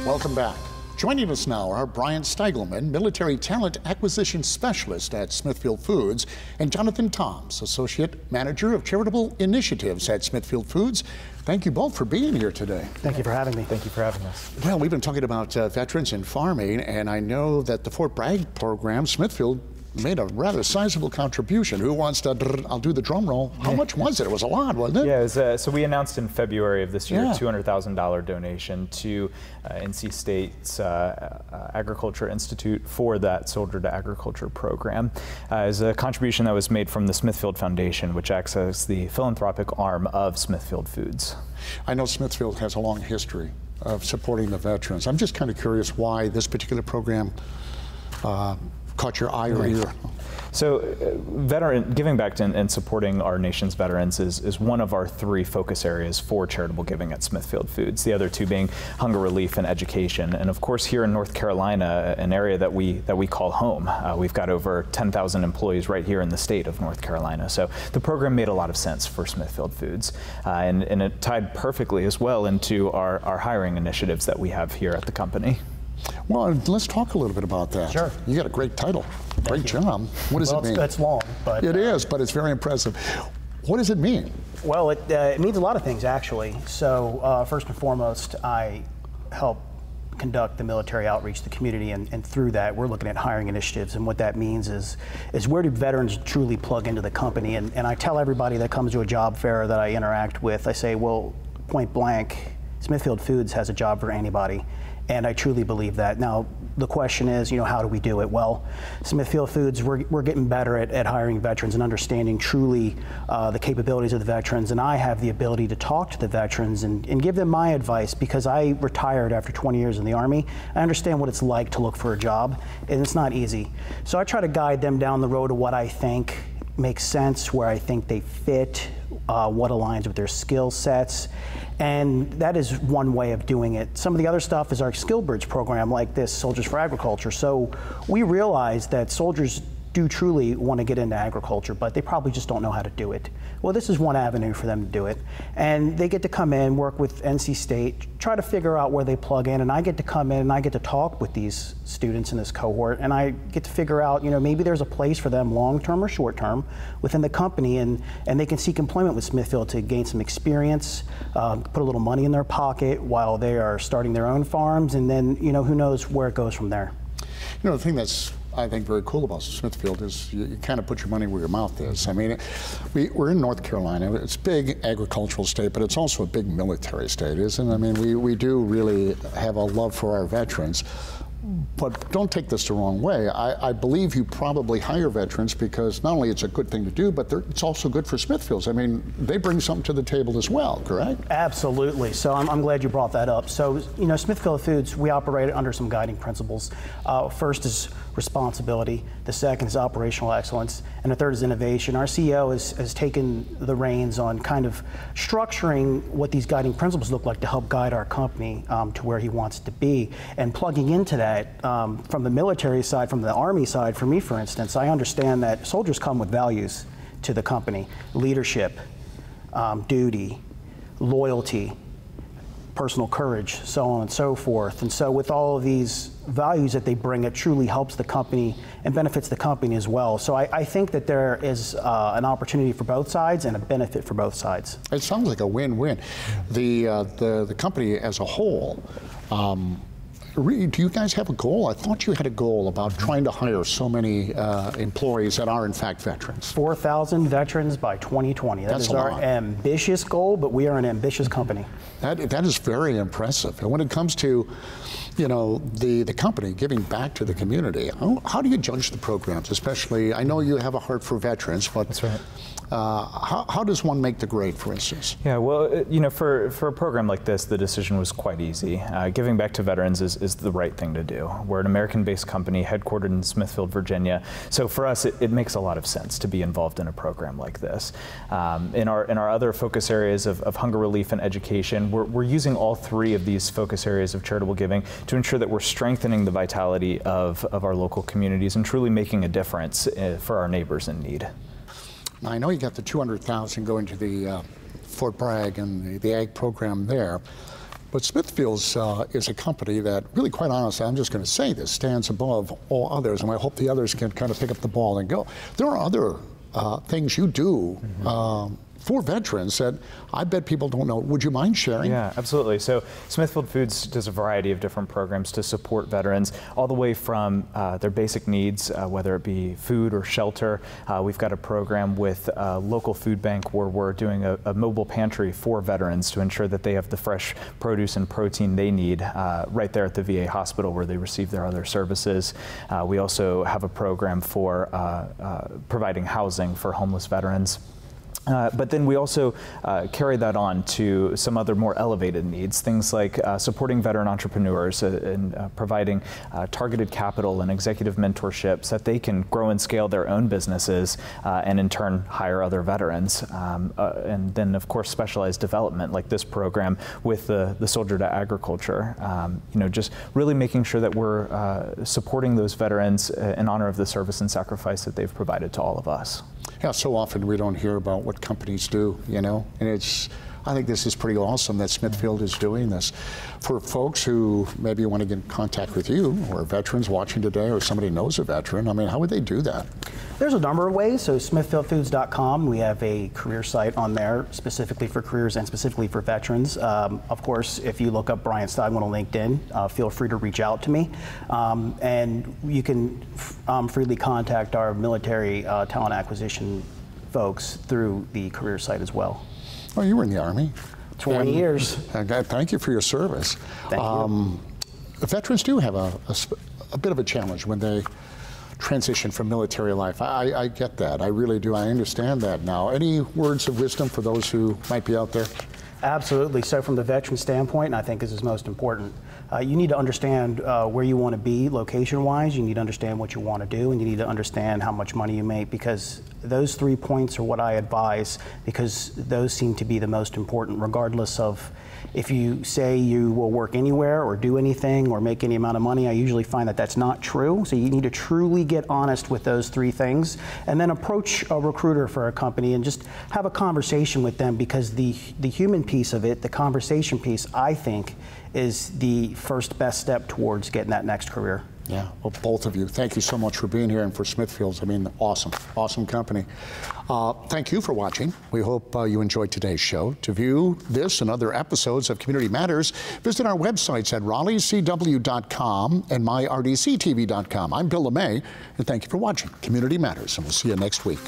Welcome back. Joining us now are Bryant Steigelman, Military Talent Acquisition Specialist at Smithfield Foods, and Jonathan Toms, Associate Manager of Charitable Initiatives at Smithfield Foods. Thank you both for being here today. Thank you for having me. Thank you for having us. Well, we've been talking about veterans and farming, and I know that the Fort Bragg program, Smithfield, made a rather sizable contribution. Who wants to, I'll do the drum roll. How much was it? It was a lot, wasn't it? Yeah, it was, so we announced in February of this year a $200,000 donation to NC State's Agriculture Institute for that Soldier to Agriculture program. As a contribution that was made from the Smithfield Foundation, which acts as the philanthropic arm of Smithfield Foods. I know Smithfield has a long history of supporting the veterans. I'm just kind of curious why this particular program caught your eye or ear. So giving back to and supporting our nation's veterans is one of our three focus areas for charitable giving at Smithfield Foods, the other two being hunger relief and education. And of course here in North Carolina, an area that we call home. We've got over 10,000 employees right here in the state of North Carolina. So the program made a lot of sense for Smithfield Foods. And it tied perfectly as well into our hiring initiatives that we have here at the company. Well, let's talk a little bit about that. Sure. You got a great title. Great job. What does it mean? It's long, but it is, but it's very impressive. What does it mean? Well, it means a lot of things, actually. So first and foremost, I help conduct the military outreach to the community, and through that, we're looking at hiring initiatives. And what that means is where do veterans truly plug into the company? And I tell everybody that comes to a job fair that I interact with, I say, well, point blank, Smithfield Foods has a job for anybody. And I truly believe that. Now, the question is, how do we do it? Well, Smithfield Foods, we're getting better at hiring veterans and understanding truly the capabilities of the veterans. And I have the ability to talk to the veterans and give them my advice, because I retired after 20 years in the Army. I understand what it's like to look for a job, and it's not easy. So I try to guide them down the road of what I think makes sense, where I think they fit, what aligns with their skill sets. And that is one way of doing it. Some of the other stuff is our Skill Bridge program, like this Soldiers for Agriculture. So we realize that soldiers do truly want to get into agriculture, but they probably just don't know how to do it. Well, this is one avenue for them to do it. And they get to come in, work with NC State, try to figure out where they plug in, and I get to come in and I get to talk with these students in this cohort, and I get to figure out, maybe there's a place for them long-term or short-term within the company, and they can seek employment with Smithfield to gain some experience, put a little money in their pocket while they are starting their own farms, and then, who knows where it goes from there. The thing that's, I think, very cool about Smithfield is you kind of put your money where your mouth is. I mean, we're in North Carolina. It's a big agricultural state, but it's also a big military state, isn't it? I mean, we do really have a love for our veterans. But don't take this the wrong way. I believe you probably hire veterans because not only it's a good thing to do, but it's also good for Smithfields. I mean, they bring something to the table as well, correct? Absolutely. So I'm glad you brought that up. So, Smithfield Foods, we operate under some guiding principles. First is responsibility. The second is operational excellence. And the third is innovation. Our CEO has taken the reins on kind of structuring what these guiding principles look like to help guide our company to where he wants to be. And plugging into that, from the military side, from the Army side, for me, for instance, I understand that soldiers come with values to the company: leadership, duty, loyalty, personal courage, so on and so forth. And so with all of these values that they bring, it truly helps the company and benefits the company as well. So I think that there is an opportunity for both sides and a benefit for both sides. It sounds like a win-win. The company as a whole, do you guys have a goal? I thought you had a goal about trying to hire so many employees that are in fact veterans. 4,000 veterans by 2020. That is our ambitious goal, but we are an ambitious company. That is very impressive. And when it comes to, the company giving back to the community, how do you judge the programs? Especially, I know you have a heart for veterans, but that's right. How does one make the grade, for instance? Yeah, well, for a program like this, the decision was quite easy. Giving back to veterans is the right thing to do. We're an American-based company headquartered in Smithfield, Virginia. So for us, it makes a lot of sense to be involved in a program like this. In our other focus areas of hunger relief and education, we're using all three of these focus areas of charitable giving to ensure that we're strengthening the vitality of our local communities and truly making a difference for our neighbors in need. Now, I know you got the $200,000 going to the Fort Bragg and the ag program there. But Smithfields is a company that, really quite honestly, I'm just going to say this, stands above all others, and I hope the others can kind of pick up the ball and go. There are other things you do for veterans that I bet people don't know. Would you mind sharing? Yeah, absolutely. So Smithfield Foods does a variety of different programs to support veterans, all the way from their basic needs, whether it be food or shelter. We've got a program with a local food bank where we're doing a mobile pantry for veterans to ensure that they have the fresh produce and protein they need right there at the VA hospital where they receive their other services. We also have a program for providing housing for homeless veterans. But then we also carry that on to some other more elevated needs, things like supporting veteran entrepreneurs and providing targeted capital and executive mentorship so that they can grow and scale their own businesses and in turn hire other veterans. And then of course specialized development like this program with the Soldier to Agriculture. You know, just really making sure that we're supporting those veterans in honor of the service and sacrifice that they've provided to all of us. Yeah, so often we don't hear about what companies do, you know, and I think this is pretty awesome that Smithfield is doing this. For folks who maybe want to get in contact with you, or veterans watching today, or somebody knows a veteran, I mean, how would they do that? There's a number of ways. So smithfieldfoods.com, we have a career site on there specifically for careers and specifically for veterans. Of course, if you look up Bryant Steigelman on LinkedIn, feel free to reach out to me. And you can freely contact our military talent acquisition folks through the career site as well. Oh, you were in the Army. 20 years. Thank you for your service. Thank you. Veterans do have a bit of a challenge when they transition from military life. I get that. I really do. I understand that now. Any words of wisdom for those who might be out there? Absolutely. So from the veteran standpoint, and I think this is most important, you need to understand where you want to be location-wise, you need to understand what you want to do, and you need to understand how much money you make, because those 3 points are what I advise, because those seem to be the most important, regardless of if you say you will work anywhere or do anything or make any amount of money. I usually find that that's not true. So you need to truly get honest with those 3 things, and then approach a recruiter for a company and just have a conversation with them, because the human piece of it, the conversation piece, I think, is the first best step towards getting that next career. Yeah, well, both of you, thank you so much for being here, and for Smithfields. I mean, awesome, awesome company. Thank you for watching. We hope you enjoyed today's show. To view this and other episodes of Community Matters, visit our websites at RaleighCW.com and myrdctv.com. I'm Bill LeMay, and thank you for watching Community Matters, and we'll see you next week.